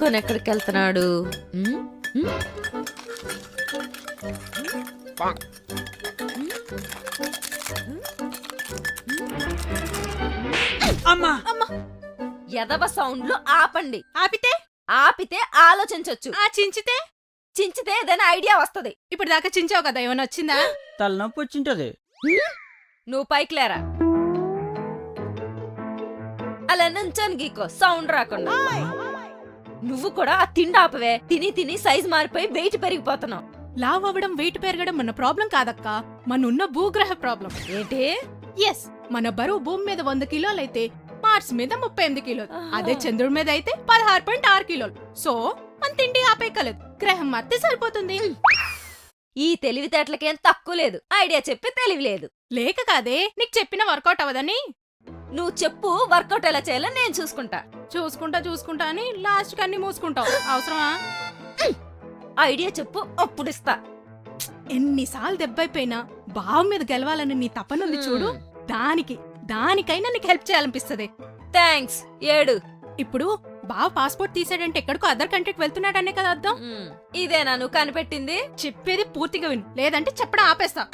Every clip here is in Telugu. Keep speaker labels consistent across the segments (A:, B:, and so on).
A: తీసుకొని ఎక్కడికి వెళ్తున్నాడు?
B: అమ్మా
A: ఎదవ సౌండ్లు ఆపండి.
C: ఆపితే
A: ఆలోచించొచ్చు. చించితే ఏదైనా ఐడియా వస్తది.
C: ఇప్పుడు దాకా చించావు కదా, ఏమైనా వచ్చిందా?
B: తలనొప్పి వచ్చింటది.
A: నువ్వు పైకి లేరా. అలా నుంచొని గీకో, సౌండ్ రాకుండా. నువ్వు కూడా ఆ తిండి ఆపవే. తిని తిని సైజ్ మారిపోయి వెయిట్ పెరిగిపోతున్నావు.
C: లావ్ అవ్వడం, వెయిట్ పెరగడం మన ప్రాబ్లం కాదక్క, మన భూగ్రహ ప్రాబ్లం.
A: ఏంటి?
C: ఎస్, మన బరువు భూమి మీద 100 కిలోలైతే మార్స్ మీద 38 కిలోలు. అదే చంద్రుడి మీద అయితే 16.6 కిలోలు. సో మన తిండి ఆపేయగలదు, గ్రహం మారితే సరిపోతుంది.
A: ఈ తెలివితేటలకేం తక్కువ లేదు. ఐడియా చెప్పి తెలివి లేదు.
C: లేక కాదే నీకు చెప్పిన వర్కౌట్ అవ్వదని.
A: నువ్వు చెప్పు, వర్కౌట్ ఎలా చేయాలో నేను చూసుకుంటా.
C: చూసుకుంటా అని లాస్ట్ కి అన్ని మూసుకుంటావు. అవసరమా?
A: ఐడియా చెప్పు, అప్పుడు ఇస్తా.
C: ఎన్నిసార్లు దెబ్బైపోయినా బావ మీద గెలవాలని నీ తపనుంది చూడు, దానికైనా నీకు హెల్ప్ చేయాలనిపిస్తది.
A: థ్యాంక్స్. ఏడు.
C: ఇప్పుడు బావ పాస్పోర్ట్ తీసాడంటే ఎక్కడికో అదర్ కంట్రీకి వెళ్తున్నాడనే కదా అర్థం.
A: ఇదేనా నువ్వు కనిపెట్టింది?
C: చెప్పేది పూర్తిగా విను, లేదంటే చెప్పడం ఆపేస్తా.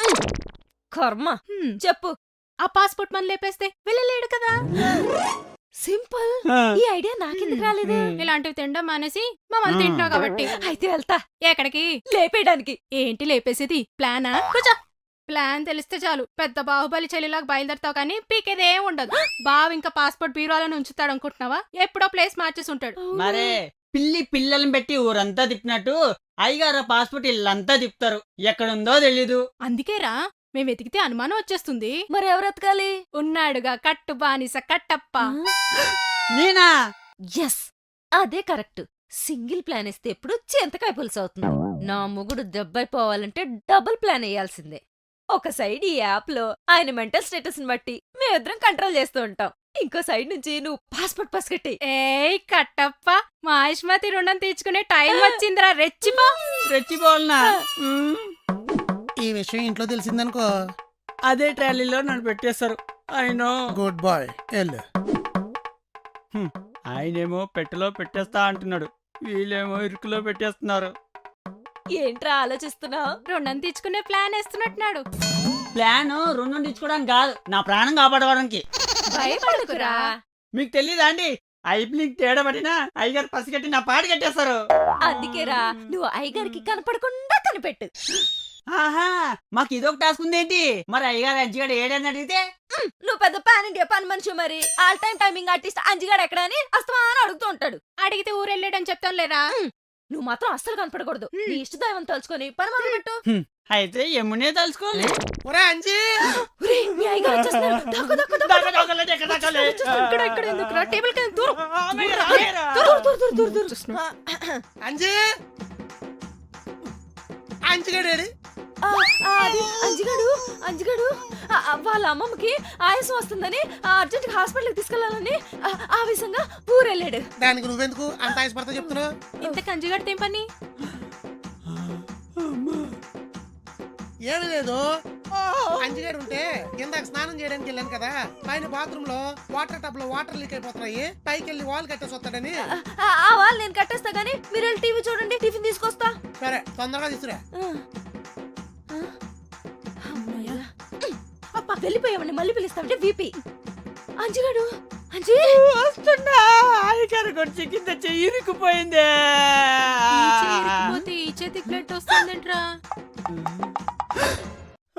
A: కర్మ. చెప్పు.
C: ఆ పాస్పోర్ట్ మన లేపేస్తే వెళ్ళలేడు కదా.
A: సింపుల్. ఈ ఐడియా నాకెందుకు రాలేదు?
C: ఇలాంటివి తినడం మానేసి మమ్మల్ని తింటావు కాబట్టి.
A: అయితే వెళ్తా.
C: ఎక్కడికి?
A: లేపేయడానికి.
C: ఏంటి లేపేసేది? ప్లానా? కూర్చో. ప్లాన్ తెలిస్తే చాలు పెద్ద బాహుబలి చెల్లిలాగా బయలుదేరతావు, కానీ పీకేదేం ఉండదు. బావ ఇంకా పాస్పోర్ట్ బీరోలను ఉంచుతాడు అనుకుంటున్నావా? ఎప్పుడో ప్లేస్ మార్చేసి ఉంటాడు.
B: మరే పిల్లల్ని పెట్టి ఊరంతా తిప్పినట్టు అయ్యగారు పాస్పోర్ట్ ఇల్లంతా తిప్పుతారు. ఎక్కడుందో తెలీదు.
C: అందుకేరా మేము వెతికితే అనుమానం వచ్చేస్తుంది.
A: మరి ఎవరు ఎతకాలి?
C: ఉన్నాడుగా కట్టు బానిస కట్టప్ప.
B: నేనా?
A: ఎస్, అదే కరెక్ట్. సింగిల్ ప్లాన్ ఇస్తే ఎప్పుడు చింతకాయ పులుసు అవుతుంది. నా మొగుడు దెబ్బైపోవాలంటే డబుల్ ప్లాన్ వేయాల్సిందే. ఒక సైడ్ ఈ యాప్ లో ఆయన మెంటల్ స్టేటస్ ని బట్టి మేమిద్దరం కంట్రోల్ చేస్తూ ఉంటాం. ఇంకో సైడ్ నుంచి నువ్వు పాస్పోర్ట్ పసిగట్టి.
C: ఏయ్ కట్టప్ప, మా ఆయుష్మతి రుణం తీర్చుకునే టైం వచ్చిందిరా.
B: రెచ్చిపోవాలనా?
D: ఈ విషయం ఇంట్లో తెలిసిందనుకో,
B: అదే ట్రాలీలో నన్ను పెట్టేస్తారు. ఆయన
D: గుడ్ బాయ్. ఎల్లు.
B: ఆయనేమో పెట్టెలో పెట్టేస్తా అంటున్నాడు, వీళ్ళేమో ఇరుకులో పెట్టేస్తున్నారు.
A: ఏంట్రా ఆలోచిస్తున్నావు?
C: రుణం తీర్చుకునే ప్లాన్ వేస్తున్నట్టున్నాడు.
B: ప్లాన్ రుణం తీర్చుకోవడానికి కాదు, నా ప్రాణం కాపాడడానికి.
A: భయపడకురా.
B: మీకు తెలీదా అండి? ఐపీలింగ్ తేడా పడినా అయ్యగారు పసిగట్టి నా పాట కట్టేస్తారు.
A: అందుకేరా నువ్వు అయ్యగారికి కనపడకుండా కనిపెట్టు.
B: ఆహా, మాకు ఇదొక టాస్క్ ఉందేంటి? మరి అయ్యగారు అంజిగాడు ఏడని అడిగితే?
A: నువ్వు పెద్ద పాన్ ఇండియా పని మనిషి. మరి ఆల్ టైమ్ టైమింగ్ ఆర్టిస్ట్ అంజిగాడు ఎక్కడ అని అస్తమానం అడుగుతూ ఉంటాడు.
C: అడిగితే ఊరెళ్ళాడని చెప్తాను లేరా.
A: నువ్వు మాత్రం అస్సలు కనపడకూడదు. నీ ఇష్టదైవం తలుచుకొని పని మొదలు పెట్టు.
B: అయితే యమునే తలుచుకోలే.
A: మీ అయ్యగారు వచ్చేస్తున్నారు. దక్కు, దక్కు, దక్కు.
C: ఇక్కడ ఎందుకురా? టేబుల్ కింద దూరం.
A: దూరు.
D: అంజిగాడేడి?
A: అది అంజిగాడు వాళ్ళ అమ్మమ్మకి ఆయాసం వస్తుందని అర్జెంట్ గా హాస్పిటల్కి తీసుకెళ్లాలని ఆవేశంగా ఊరెళ్ళాడు.
D: దానికి నువ్వెందుకు అంత ఆశపడతా చెప్తున్నావు?
C: ఇంత కంజిగాడితే ఏం పని?
D: ఏమి లేదు, అంజిగాడు ఉంటే ఇందాక స్నానం చేయడానికి వెళ్ళాను కదా, పైన బాత్రూమ్ లో వాటర్ టబ్ లో వాటర్ లీక్ అయిపోతున్నాయి, పైకి వెళ్ళి వాల్ కట్టేసి వస్తాడని.
A: ఆ వాళ్ళు నేను కట్టేస్తా గానీ మీరు వెళ్ళి టీవీ చూడండి, టిఫిన్ తీసుకొస్తా.
D: సరే, తొందరగా తీసుకురా.
A: వెళ్ళిపోయామండి, మళ్ళీ పిలుస్తామంటే వీపీ. అంజిగాడు
B: వస్తున్నా. అయ్యగారు కొంచెం కింద చెయ్యిరికిపోయిందే.
C: ఈ చేతికి బ్లడ్ వస్తుందంట్రా.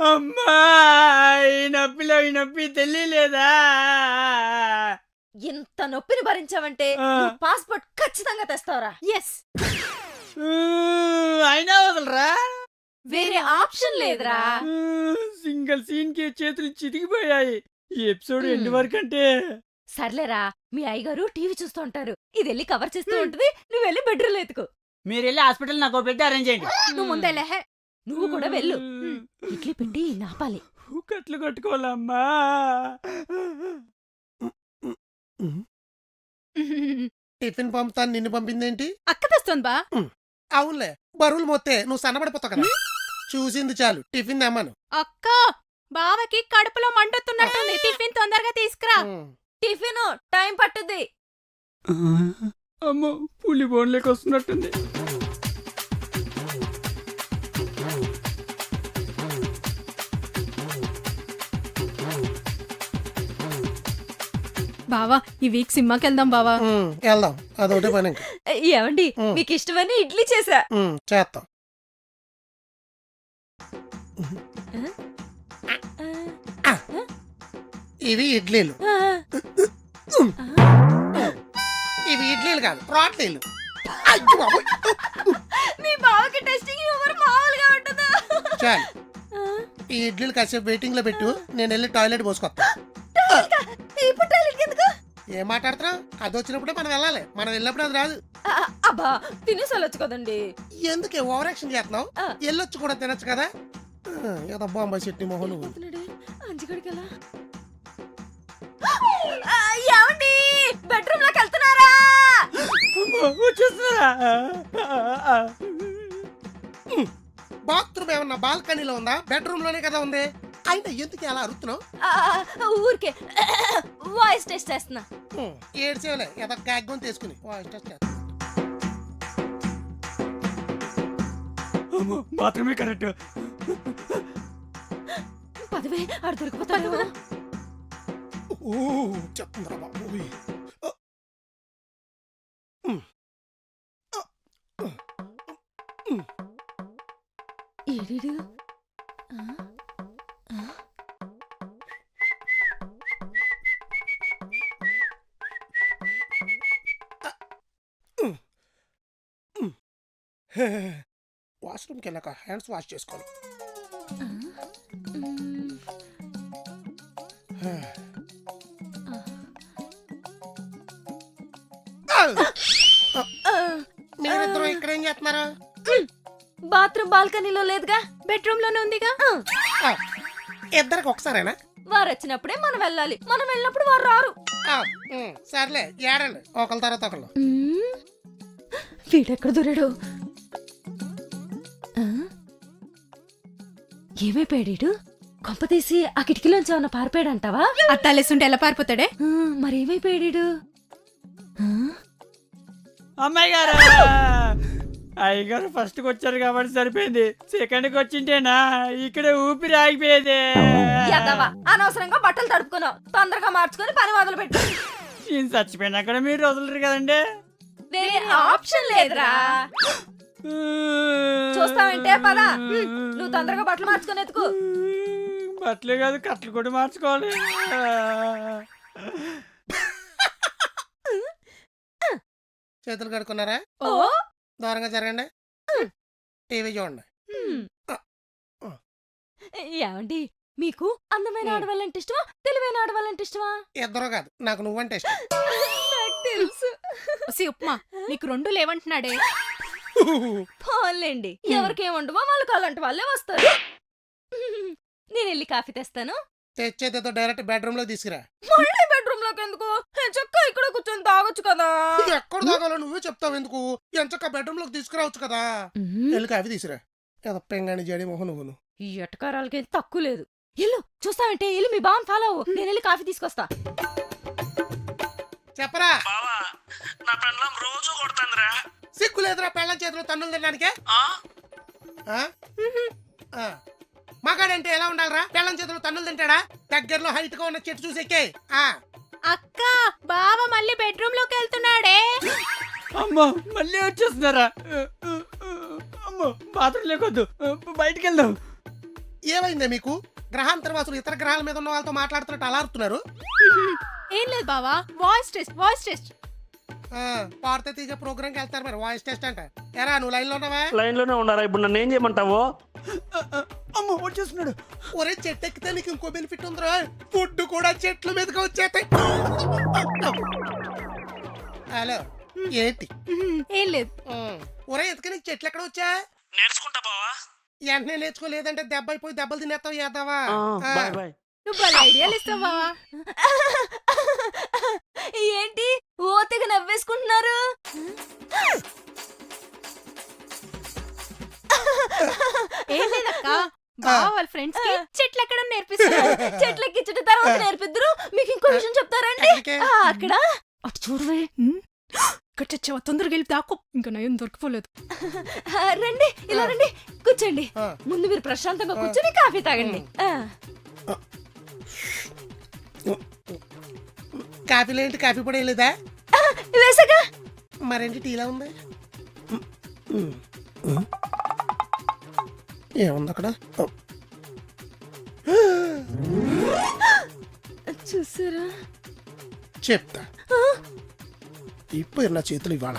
B: అమ్మా, ఈ నొప్పి తెలియలేదా?
A: ఇంత నొప్పిని భరించావంటే పాస్పోర్ట్ ఖచ్చితంగా తెస్తావరా?
C: ఎస్.
B: అయినా వదలరా,
A: వేరే ఆప్షన్ లేదురా.
B: సింగిల్ సీన్ కి చేతులు చితికిపోయాయి. ఈ ఎపిసోడ్ ఎండ్ వరకు అంటే.
A: సర్లేరా, మీ అయ్యగారు టీవీ చూస్తూ ఉంటారు, ఇది వెళ్ళి కవర్ చేస్తూ ఉంటది, నువ్వు వెళ్ళి బెడ్రూమ్ ఎత్తుకో.
B: మీరు వెళ్ళి హాస్పిటల్ నాకు పెట్టి అరేంజ్ చేయండి.
C: నువ్వు ముందేలే.
A: నువ్వు కూడా వెళ్ళు. ఇడ్లీ పెట్టి నాపాలి.
B: కట్లు కట్టుకోవాలమ్మా.
D: టిఫిన్ పంపుతాను, నిన్ను పంపిందేంటి?
C: అక్క తెస్తుంది బా.
D: అవునులే, బరువులు మొత్తే నువ్వు సన్నబడిపోతావు కదా. చూసింది చాలు, టిఫిన్ తెమ్మను.
C: అక్క, బావకి కడుపులో మండుతున్నట్టుంది, టిఫిన్ తొందరగా తీసుకురా.
A: టిఫిన్ టైం పట్టుద్ది.
B: అమ్మో పులి బోన్లోకి వస్తున్నట్టుంది.
C: బావా ఈ వీక్ సినిమాకి వెళ్దాం బావా.
D: వెళ్దాం, అదొకటే పని ఇంక.
A: ఏమండి
D: ఉమ్.
A: మీకు ఇష్టమని ఇడ్లీ చేసా.
D: చేస్తాం. ఇవి ఇడ్లీలు.
A: ఆ,
D: ఇవి ఇడ్లీలు కాదు, రోట్లీలు. అయ్యో బాబోయ్.
A: మీ బావకి టెస్టింగ్ హ్యూమర్ మామూలుగా ఉంటుందా?
D: చాలు,
A: ఆ,
D: ఈ ఇడ్లీలు కాసేపు వెయిటింగ్ లో పెట్టు, నేను వెళ్ళి టాయిలెట్ పోసుకొస్తా.
A: టాయిలెటా? ఇప్పుడు టాయిలెట్కి ఎందుకు?
D: ఏం మాట్లాడుతున్నావు? అది వచ్చినప్పుడే మనం వెళ్ళాలి, మనం వెళ్ళినప్పుడు అది రాదు.
A: అబ్బా తినేసి వెళ్ళొచ్చు కదండి.
D: ఎందుకే ఓవర్ యాక్షన్ చేస్తున్నావు?
A: ఆ.
D: వెళ్ళొచ్చు కూడా తినొచ్చు కదా. ఏదో బాంబాయి చట్నీ మొహం నువ్వు.
A: అంచుగడికి ఎలా? ఏమండి బెడ్రూమ్ లోకి వెళ్తున్నారా?
B: వచ్చేస్తున్నారా?
D: బాత్రూమ్ ఏమన్నా బాల్కనీలో ఉందా? బెడ్రూమ్ లోనే కదా ఉంది. అయినా ఎందుకు అలా అరుతున్నావు?
A: ఊరికే వాయిస్ టెస్ట్ చేస్తున్నా.
D: ఏడ్చేవలే ఏదో క్యాగ్గొని తీసుకుని వాయిస్ టెస్ట్ చేస్తా.
B: అమ్మో బాత్రూమే కరెక్ట్.
A: పదవే ఆడు దొరికిపోతాడు.
D: చెప్తుందిరా బాబు.
A: ఏడీడు?
D: వాష్రూమ్కి వెళ్ళాక హ్యాండ్స్ వాష్ చేసుకోవాలి. మీరిద్దరం ఇక్కడ ఏం చేస్తున్నారు?
A: బాత్రూమ్ బాల్కనీలో లేదుగా,
C: బెడ్రూమ్ లోనే ఉందిగా.
D: ఇద్దరికి ఒకసారేనా?
A: వారు వచ్చినప్పుడే మనం వెళ్ళాలి, మనం వెళ్ళినప్పుడు వారు రారు.
D: సర్లే ఏడండి, ఒకళ్ళ తర్వాత ఒకళ్ళు.
A: వీడెక్కడ దూరాడు? ఏమైపోయాడు? కొంప తీసి ఆ కిటికీలోంచి ఏమన్నా పారిపోయాడంటావా?
C: అత్తాలేస్తుంటే ఎలా పారిపోతాడే?
A: మరేమైపోయాడు?
B: అమ్మాయి గారు, అయ్యగారు ఫస్ట్ కి వచ్చారు కాబట్టి సరిపోయింది. సెకండ్ కి వచ్చింటేనా ఇక్కడ ఊపిరి ఆగిపోయేది.
A: యాదవా, అనవసరంగా బట్టలు తడుపుకున్నావు. తొందరగా మార్చుకొని పని మొదలు పెట్టు.
B: నేను చచ్చిపోయినా కూడా మీరు వదలరు కదండి.
A: వేరే ఆప్షన్ లేదురా. చూస్తావంటే పద. నువ్వు తొందరగా బట్టలు మార్చుకొని ఎత్తుకు.
B: బట్టలే కాదు కట్టలు కూడా మార్చుకోవాలి.
D: చేతులు కడుక్కున్నారా?
A: ఓ
D: దూరంగా జరగండి, టీవీ చూడండి.
A: ఏమండి మీకు అందమైన ఆడవాళ్ళంటే ఇష్టమా, తెలివైన ఆడవాళ్ళంటే ఇష్టమా?
D: ఇద్దరు కాదు, నాకు నువ్వంటే ఇష్టం.
A: నాకు తెలుసు.
C: ఉప్మా నీకు రెండు లేవంటున్నాడే.
A: పోన్లేండి, ఎవరికేముండవో వాళ్ళకి అలాంటి వాళ్ళే వస్తారు. నేను వెళ్ళి కాఫీ తెస్తాను.
D: తెచ్చేదేదో డైరెక్ట్ బెడ్రూమ్ లో తీసుకురా.
A: మళ్ళీ బెడ్రూమ్ లోకి ఎందుకు? చక్క ఇక్కడ కూర్చొని తాగొచ్చు కదా.
D: ఎక్కడ తాగాలో నువ్వే చెప్తావు ఎందుకు? ఎంచక్క బెడ్రూమ్ లోకి తీసుకురావచ్చు కదా. వెళ్ళి కాఫీ తీసుకురా. ఏదో పెంగాని జడి మొహం నువ్వు.
A: ఈ ఎటకారాలకి ఏం తక్కువ లేదు. ఎల్లు, చూస్తావంటే ఎల్లు, మీ బావని ఫాలో అవ్వు. నేను వెళ్ళి కాఫీ తీసుకొస్తా.
D: చెప్పరా?
E: బావా నా పెళ్ళం రోజు కొడుతుందిరా.
D: సిగ్గు లేదురా పెళ్ళం చేతిలో తన్నులు తినడానికే? మగాడంటే ఎలా ఉండాలరా? పెళ్ళం చేతిలో తన్నులు తింటాడా? దగ్గరలో హైట్ గా ఉన్న చెట్టు చూసి ఎక్కే.
C: అక్క బావ మళ్ళీ బెడ్రూమ్ లోకి వెళ్తున్నాడే.
B: అమ్మో మళ్ళీ వచ్చేస్తున్నారా? అమ్మో బాత్రూమ్ లేకొద్దు, బయటికి వెళ్దాం.
D: ఏమైందే మీకు? గ్రహాంతరవాసులు ఇతర గ్రహాల మీద ఉన్న వాళ్ళతో మాట్లాడుతున్నట్టు అలా అరుతున్నారు.
C: ఏం లేదు బావా, వాయిస్ టెస్ట్ వాయిస్ టెస్ట్.
D: పాడితే తీగ ప్రోగ్రామ్ కి వెళ్తారు మరి, వాయిస్ టెస్ట్ అంట. ఎరా నువ్వు లైన్ లో ఉన్నావా?
E: లైన్ లోనే ఉన్నారా? ఇప్పుడు నన్ను ఏం చేయమంటావు?
B: అమ్మో వచ్చేస్తున్నాడు.
D: ఒరే చెట్టు ఎక్కితే నీకు ఇంకో బెనిఫిట్ ఉందిరా, ఫుడ్ కూడా చెట్ల మీదకి వచ్చేస్తాయి. హలో ఏంటి?
C: ఏం లేదు.
D: ఒరే ఎందుకు నీకు చెట్లు ఎక్కడ వచ్చా?
E: నేర్చుకుంటా బావా.
D: వెంటనే నేర్చుకోలేదంటే దెబ్బ అయిపోయి దెబ్బలు తినేస్తావు ఏదావా.
E: Bye bye.
C: నువ్వు భలే ఐడియాలు ఇస్తావు బావా.
A: ఏంటి ఓతగా నవ్వేసుకుంటున్నారు?
C: ఏం లేదక్క, బావ వాళ్ళ ఫ్రెండ్స్ కి చెట్లు ఎక్కడం నేర్పిస్తారు.
A: చెట్లకి ఇచ్చిన తర్వాత నేర్పిద్దరు. మీకు ఇంకో విషయం చెప్తారండి.
D: ఎక్కడికి?
A: అక్కడ అటు చూడవే,
C: ఇక్కడ చచ్చావా తొందరగా వెళ్ళి దాక్కో ఇంకా నయం దొరికిపోలేదు
A: రండి ఇలా రండి కూర్చోండి
D: ఆ.
A: ముందు మీరు ప్రశాంతంగా కూర్చొని కాఫీ తాగండి
D: కాఫీలో ఏంటి కాఫీ పొడి వేయలేదా
A: వేసాగా
D: మరేంటి టీలా ఉంది ఏముంది అక్కడ
A: చూసారా
D: చెప్తా ఇప్పుడు నా చేతులు ఇవాళ